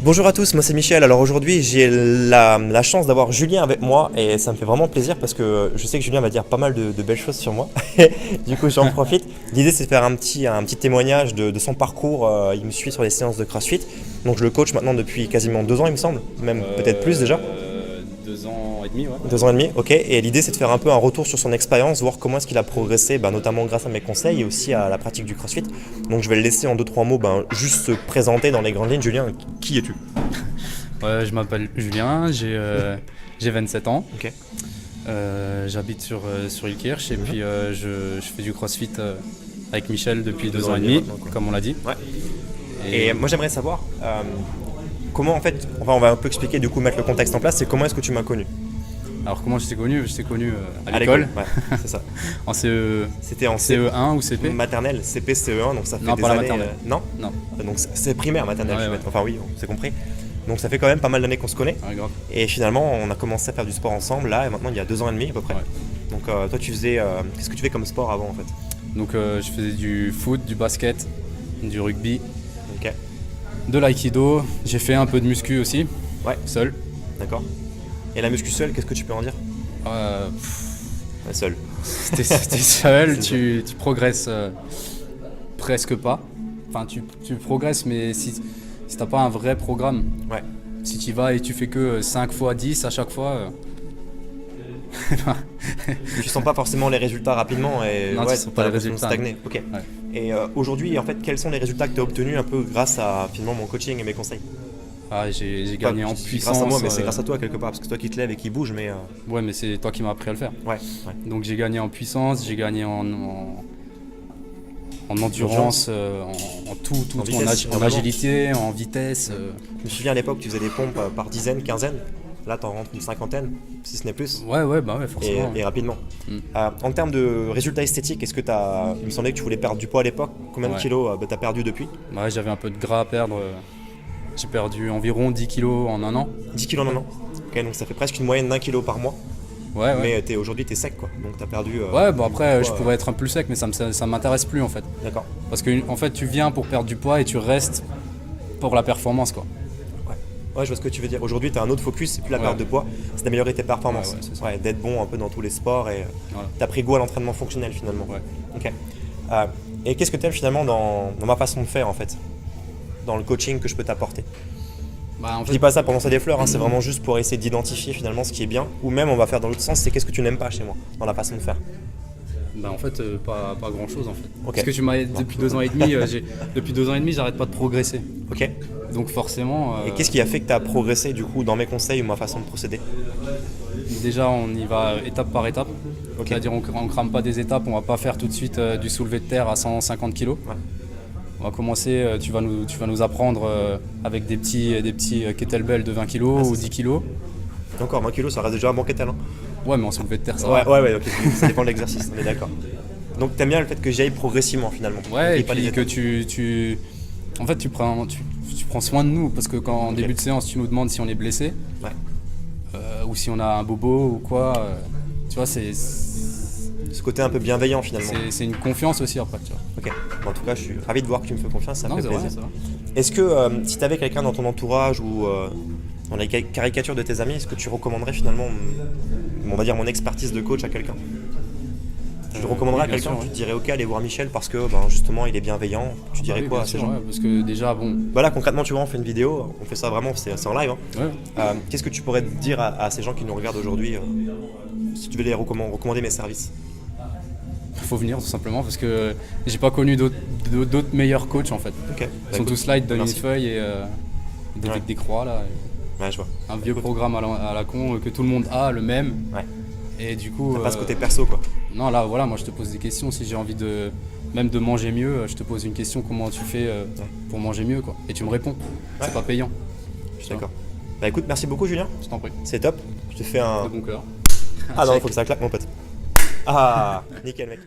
Bonjour à tous, moi c'est Michel. Alors aujourd'hui j'ai la chance d'avoir Julien avec moi et ça me fait vraiment plaisir parce que je sais que Julien va dire pas mal de belles choses sur moi. Du coup j'en profite. L'idée c'est de faire un petit témoignage de son parcours. Il me suit sur les séances de CrossFit. Donc je le coach maintenant depuis quasiment 2 ans il me semble, même peut-être plus déjà. 2 ans et demi, ouais. 2 ans et demi, ok. Et l'idée c'est de faire un peu un retour sur son expérience, voir comment est-ce qu'il a progressé, notamment grâce à mes conseils et aussi à la pratique du CrossFit. Donc je vais le laisser en 2-3 mots juste se présenter dans les grandes lignes. Julien, qui es-tu? Ouais, je m'appelle Julien, j'ai 27 ans. Ok. J'habite sur Ilkirch et puis je fais du CrossFit avec Michel depuis 2 ans et demi, comme on l'a dit. Ouais. Et moi j'aimerais savoir comment en fait, enfin on va un peu expliquer du coup, mettre le contexte en place, c'est comment est-ce que tu m'as connu? Alors comment je t'ai connu? Je t'ai connu à l'école, ouais, c'est ça. en CE, C'était en CE1 ou CP? maternelle, CP, CE1, donc ça fait Non, des pas la années. maternelle. Non. Non. Donc c'est primaire maternelle, Ouais, je vais ouais. mettre. Enfin oui, c'est compris. Donc ça fait quand même pas mal d'années qu'on se connaît. Ouais, grave. Et finalement on a commencé à faire du sport ensemble là et maintenant il y a 2 ans et demi à peu près. Ouais. Donc toi tu faisais, qu'est-ce que tu fais comme sport avant en fait? Donc je faisais du foot, du basket, du rugby, Ok. de l'aïkido. J'ai fait un peu de muscu aussi, Ouais. seul. D'accord. Et la muscu seule, qu'est-ce que tu peux en dire? Ouais, seule. T'es seul, C'est tu progresses presque pas. Enfin, tu progresses, mais si t'as pas un vrai programme, Ouais. si tu vas et tu fais que 5 fois 10 à chaque fois, Tu sens pas forcément les résultats rapidement et Non, tu ouais, sens t'as pas les l'impression de résultats. stagner. Ok. Ouais. Et aujourd'hui, en fait, quels sont les résultats que tu as obtenus un peu grâce à finalement mon coaching et mes conseils? j'ai gagné Pas en je dis puissance. grâce à moi, mais c'est grâce à toi quelque part, parce que c'est toi qui te lèves et qui bouge, mais Ouais, mais c'est toi qui m'as appris à le faire. ouais. Donc j'ai gagné en puissance, j'ai gagné en endurance, en tout, En vitesse, en vraiment. agilité, en vitesse. Je me souviens à l'époque, tu faisais des pompes par dizaines, quinzaine. Là, t'en rentres une cinquantaine, si ce n'est plus. Ouais, bah ouais, forcément. Et rapidement. Mm. En termes de résultats esthétiques, est-ce que il me semblait que tu voulais perdre du poids à l'époque? Combien de Ouais. kilos t'as perdu depuis? Ouais, j'avais un peu de gras à perdre. J'ai perdu environ 10 kilos en un an. 10 kilos en un an. Ok, donc ça fait presque une moyenne d'1 kilo par mois. Ouais. Mais aujourd'hui, t'es sec quoi. Donc t'as perdu. Ouais, bon après, du je poids, pourrais être un peu plus sec, mais ça m'intéresse plus en fait. D'accord. Parce que en fait, tu viens pour perdre du poids et tu restes pour la performance, quoi. Ouais, je vois ce que tu veux dire. Aujourd'hui, tu as un autre focus, c'est plus la Ouais. perte de poids, c'est d'améliorer tes performances. Ouais, c'est ça. Ouais, d'être bon un peu dans tous les sports et Voilà. tu as pris goût à l'entraînement fonctionnel finalement. Ouais. Ok. Et qu'est-ce que tu aimes finalement dans ma façon de faire en fait? Dans le coaching que je peux t'apporter? Bah, en Je fait, dis pas ça pour lancer des fleurs, hein, c'est vraiment juste pour essayer d'identifier finalement ce qui est bien. Ou même on va faire dans l'autre sens, c'est qu'est-ce que tu n'aimes pas chez moi, dans la façon de faire. pas grand chose en fait. Ok. Parce que tu m'as depuis 2 ans et demi, depuis 2 ans et demi, j'arrête pas de progresser. Ok. Donc forcément, Et qu'est-ce qui a fait que tu as progressé du coup dans mes conseils ou ma façon de procéder? déjà on y va étape par étape. Ok. C'est-à-dire on crame pas des étapes, on va pas faire tout de suite du soulevé de terre à 150 kg. Ouais. On va commencer, tu vas nous apprendre avec des petits kettlebells de 20 kg c'est ou ça. 10 kg. Et encore 20 kilos, ça reste déjà un bon kettle, hein. Ouais, mais en soulevé de terre, ça Ouais, va. ouais, ok, ça dépend de l'exercice, on est d'accord. Donc t'aimes bien le fait que j'aille progressivement finalement. Ouais, et pas les puis que étapes. en fait, tu prends soin de nous, parce que quand en début de séance, tu nous demandes si on est blessé, Ouais. ou si on a un bobo ou quoi, tu vois, Ce côté un peu bienveillant finalement. c'est une confiance aussi après, tu vois. Ok. Bon, en tout cas, je suis ravi de voir que tu me fais confiance, ça me Non, fait c'est vrai, plaisir. c'est vrai. Est-ce que si tu avais quelqu'un dans ton entourage ou dans les caricatures de tes amis, est-ce que tu recommanderais finalement, on va dire, mon expertise de coach à quelqu'un? Tu le recommanderais oui, à bien quelqu'un? sûr, Tu ouais. te dirais ok, allez voir Michel parce que justement il est bienveillant. Tu dirais Oui, quoi bien à ces sûr, gens? ouais, parce que déjà, bon, Bah là concrètement tu vois, on fait une vidéo, on fait ça vraiment, c'est en live, hein. ouais, Qu'est-ce que tu pourrais dire à ces gens qui nous regardent aujourd'hui si tu veux les recommander mes services? faut venir tout simplement, parce que j'ai pas connu d'autres meilleurs coachs en fait. Ok. Ils sont tous là, ils te donnent une merci. feuille et Ouais. des croix là. Ouais, je vois. Un vieux programme à la con que tout le monde a, le même. Ouais. Et du coup. T'as pas ce côté perso quoi. Non, là, voilà, moi je te pose des questions. Si j'ai envie même de manger mieux, je te pose une question, comment tu fais pour manger mieux, quoi. Et tu me réponds. Ouais. C'est pas payant. Je suis d'accord. Bah écoute, merci beaucoup Julien. Je t'en prie. C'est top. Je te fais De un. bon cœur. Ah non, il Check. faut que ça claque mon pote. Ah, nickel mec.